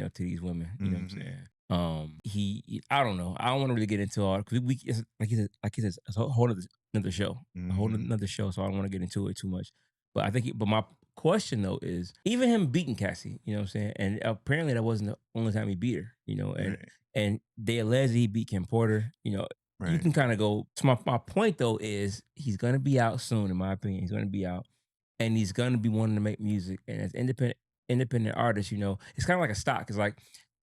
to these women. You know what I'm saying? I don't know. I don't want to really get into all because it's, like he says, it's a whole another show, a whole another show. So I don't want to get into it too much. But I think, but my question though is even him beating Cassie, you know what I'm saying? And apparently that wasn't the only time he beat her, and they allege he beat Kim Porter, You can kind of go. So my point though is he's gonna be out soon, in my opinion. He's gonna be out, and he's gonna be wanting to make music. And as independent artist, it's kind of like a stock. It's like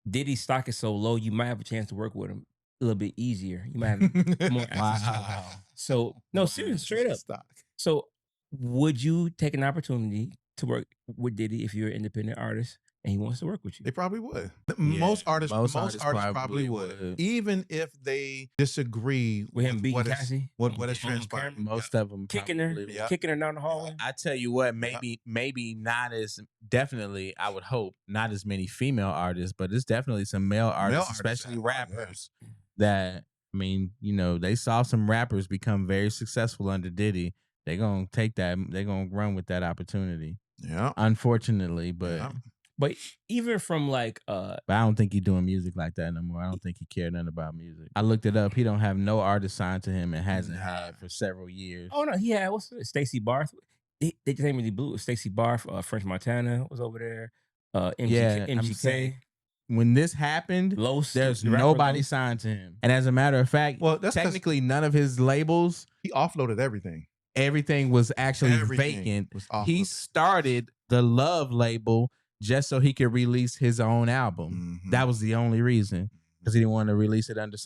Diddy's stock is so low, you might have a chance to work with him a little bit easier. You might have more access to him. So no, seriously, straight up. Stock. So would you take an opportunity to work with Diddy if you're an independent artist and he wants to work with you? They probably would. Most artists probably would. Even if they disagree with him beating Cassie, what is transpired. Most of them kicking her down the hallway. I tell you what, maybe not as definitely. I would hope not as many female artists, but it's definitely some male artists, especially rappers. That they saw some rappers become very successful under Diddy. They're gonna take that. They're gonna run with that opportunity. Yeah, unfortunately, but. Yeah. But even from but I don't think he's doing music like that no more. I don't think he cared nothing about music. I looked it up. He don't have no artist signed to him and hasn't had for several years. Oh no, he had Stacey Barth. They just ain't really blew. Stacey Barth, French Montana was over there. MGK. When this happened, there's nobody signed to him. And as a matter of fact, that's technically none of his labels. He offloaded everything. Everything was actually vacant. He started the Love label just so he could release his own album. That was the only reason, because he didn't want to release it under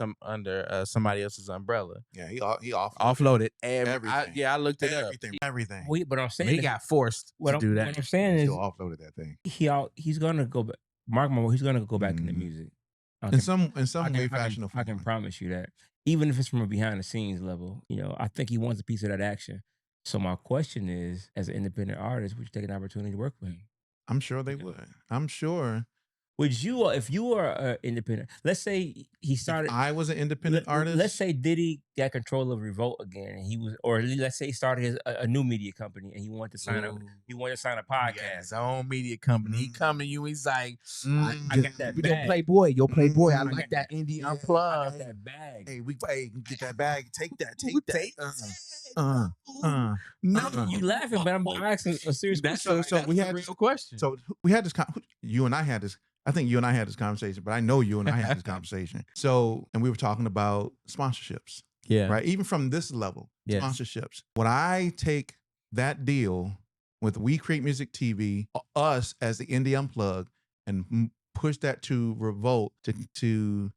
somebody else's umbrella. Yeah, he offloaded everything. I looked it everything. But I'm saying he got forced to do that. What I'm saying is, he still offloaded that thing. He's gonna go back. Mark my word, he's gonna go back into music. In some way, fashion, or form. I can promise you that. Even if it's from a behind the scenes level, I think he wants a piece of that action. So my question is, as an independent artist, would you take an opportunity to work with him? I'm sure they would. I'm sure. Would you, if you were an independent, let's say he started. If I was an independent artist. Let's say Diddy got control of Revolt again, and he was, or let's say he started a new media company, and he wanted to sign a podcast. Yeah, his own media company. He come to you, he's like, I got that bag. Yo, Playboy, I like that indie Unplugged. I got that bag. Hey, get that bag. Take that. No, you laughing, but I'm asking a serious question. So we had a real question. So we had this. You and I had this. I think you and I had this conversation, but I know you and I had this conversation. So, and we were talking about sponsorships. Yeah. Right. Even from this level, sponsorships. Would I take that deal with We Create Music TV, us as the Indie Unplugged, and push that to Revolt to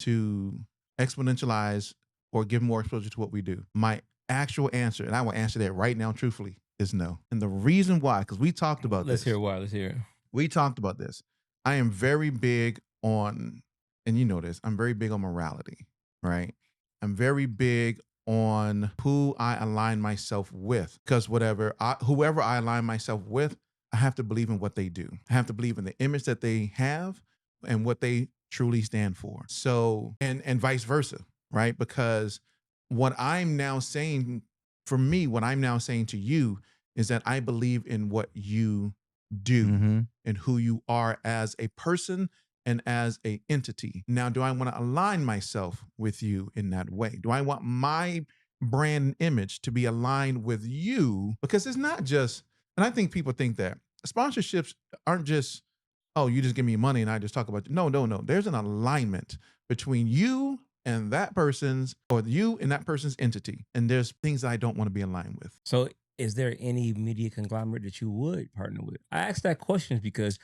exponentialize or give more exposure to what we do? My actual answer, and I will answer that right now truthfully, is no. And the reason why, because we talked about this. Let's hear why. Let's hear it. We talked about this. I am very big on, and you know this, I'm very big on morality, right? I'm very big on who I align myself with, because whoever I align myself with, I have to believe in what they do. I have to believe in the image that they have and what they truly stand for. So, and vice versa, right? Because what I'm now saying, for me, what I'm now saying to you is that I believe in what you do and who you are as a person and as a entity. Now, do I want to align myself with you in that way? Do I want my brand image to be aligned with you? Because it's not just, and I think people think that sponsorships aren't just, oh, you just give me money and I just talk about you. No. There's an alignment between you and that person's, or you and that person's entity. And there's things that I don't want to be aligned with. So is there any media conglomerate that you would partner with? I asked that question because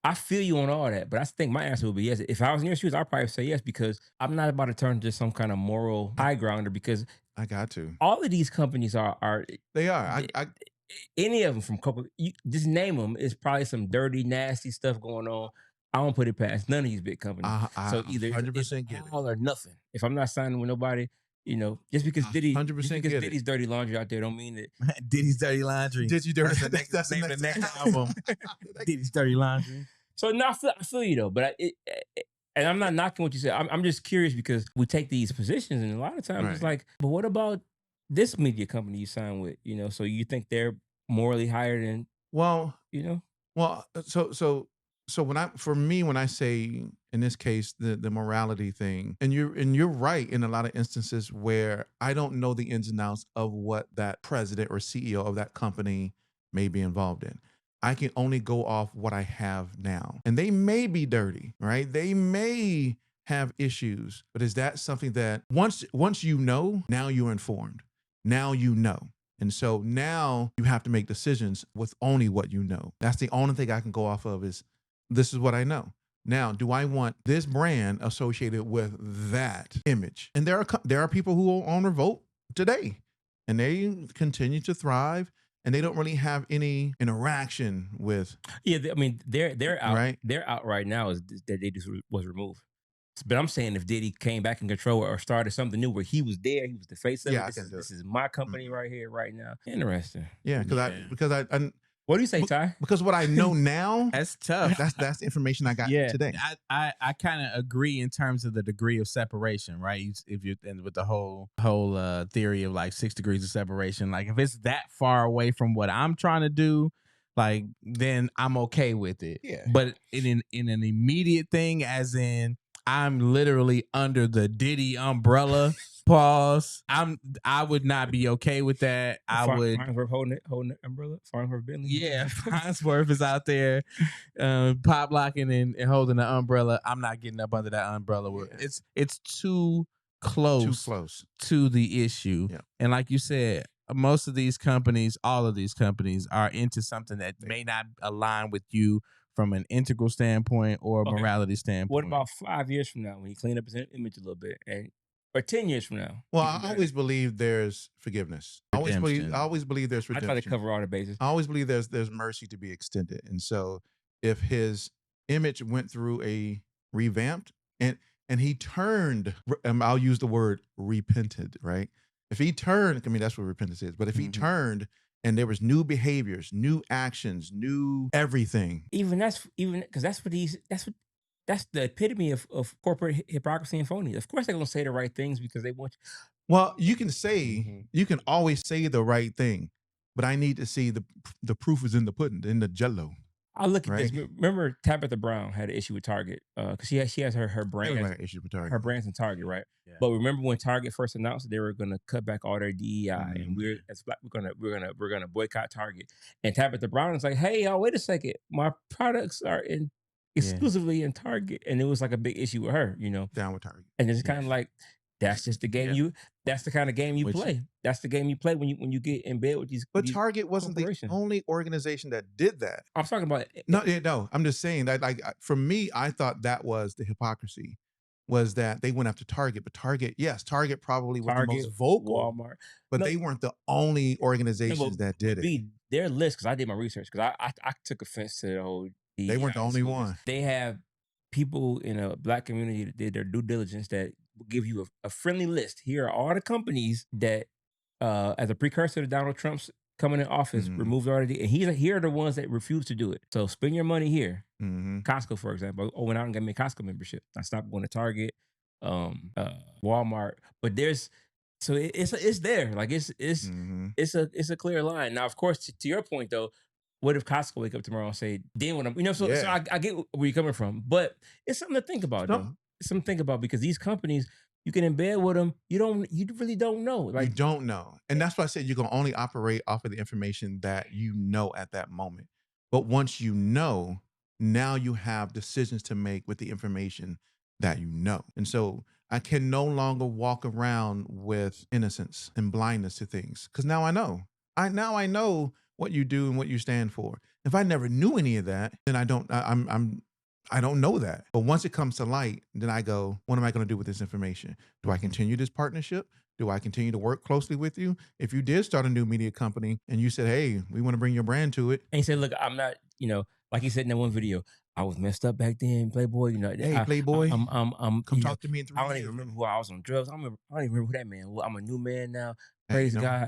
I feel you on all that, but I think my answer would be yes. If I was in your shoes, I'd probably say yes, because I'm not about to turn to some kind of moral high grounder, because I got to. All of these companies are they are. Any of them from you just name them. It's probably some dirty, nasty stuff going on. I don't put it past none of these big companies. So either 100% it's all or nothing. If I'm not signing with nobody, just because Diddy's dirty laundry out there don't mean that Diddy's dirty laundry. Diddy dirty. That's the name of the next album. Diddy's dirty laundry. So now I feel you though, but and I'm not knocking what you said. I'm just curious, because we take these positions, and a lot of times it's like, but what about this media company you sign with? So you think they're morally higher than? Well, Well, so So when I say in this case the morality thing, and you're right in a lot of instances where I don't know the ins and outs of what that president or CEO of that company may be involved in. I can only go off what I have now. And they may be dirty, right? They may have issues, but is that something that once you know, now you're informed. Now you know. And so now you have to make decisions with only what you know. That's the only thing I can go off of is this is what I know. Now, do I want this brand associated with that image? And there are people who own Revolt today, and they continue to thrive, and they don't really have any interaction with. Yeah, I mean, they're out. Right. They're out right now. Is that they just was removed. But I'm saying if Diddy came back in control or started something new where he was there, he was the face of it. This is my company right here, right now. Interesting. Yeah, because I what do you say, Ty? Because what I know now, that's tough. That's the information I got today. I kind of agree in terms of the degree of separation, right? If you're with the whole theory of like 6 degrees of separation, like if it's that far away from what I'm trying to do, like then I'm okay with it. Yeah. But in an immediate thing, as in I'm literally under the Diddy umbrella. Pause. I would not be okay with that. Farnsworth holding the umbrella. Farnsworth Bentley. Yeah, Farnsworth is out there, pop locking and holding the umbrella. I'm not getting up under that umbrella. Yeah. It's too close to the issue. Yeah. And like you said, most of these companies, all of these companies, are into something that may not align with you from an integral standpoint or morality standpoint. What about 5 years from now when you clean up his image a little bit, or 10 years from now? Well, I always believe there's forgiveness. I always believe there's redemption. I try to cover all the bases. I always believe there's mercy to be extended. And so if his image went through a revamped and he turned, I'll use the word repented, right? If he turned, I mean, that's what repentance is. But if he turned and there was new behaviors, new actions, new everything. That's the epitome of corporate hypocrisy and phony. Of course they're going to say the right things because they want you. Well, you can say, you can always say the right thing, but I need to see the proof is in the pudding, in the jello. I'll look at this. Remember Tabitha Brown had an issue with Target because she has her brand. Her brand's in Target, right? Yeah. But remember when Target first announced that they were going to cut back all their DEI, and we're gonna boycott Target. And Tabitha Brown is like, "Hey, y'all, wait a second, my products are exclusively in Target," and it was like a big issue with her, Down with Target, and it's kind of like. That's just the game that's the kind of game you play. That's the game you play when you get in bed with these. But Target wasn't the only organization that did that. I'm talking about No. I'm just saying that, like, for me, I thought that was the hypocrisy, was that they went after Target, but Target probably was the most vocal. Walmart, but they weren't the only organizations that did it. Their list, because I did my research, because I took offense to the whole. They weren't the only one. They have people in a Black community that did their due diligence that will give you a friendly list. Here are all the companies that, as a precursor to Donald Trump's coming in office, removed already. And here are the ones that refuse to do it. So spend your money here. Costco, for example. I went out and got me a Costco membership. I stopped going to Target, Walmart. But it's there. Like it's a clear line. Now, of course, to your point though, what if Costco wake up tomorrow and say, then when I'm, so I get where you're coming from, but it's something to think about though. It's something to think about because these companies, you get in bed with them, you really don't know. Like, you don't know. And that's why I said you can only operate off of the information that you know at that moment. But once you know, now you have decisions to make with the information that you know. And so I can no longer walk around with innocence and blindness to things because now I know. I know what you do and what you stand for. If I never knew any of that, then I don't know that. But once it comes to light, then I go, what am I going to do with this information? Do I continue this partnership? Do I continue to work closely with you? If you did start a new media company and you said, hey, we want to bring your brand to it. And he said, look, I'm not, like he said in that one video, I was messed up back then, Playboy. Hey, Playboy, come talk to me in 3 years. I don't even remember who I was on drugs. I don't even remember who that man was. I'm a new man now. Praise God.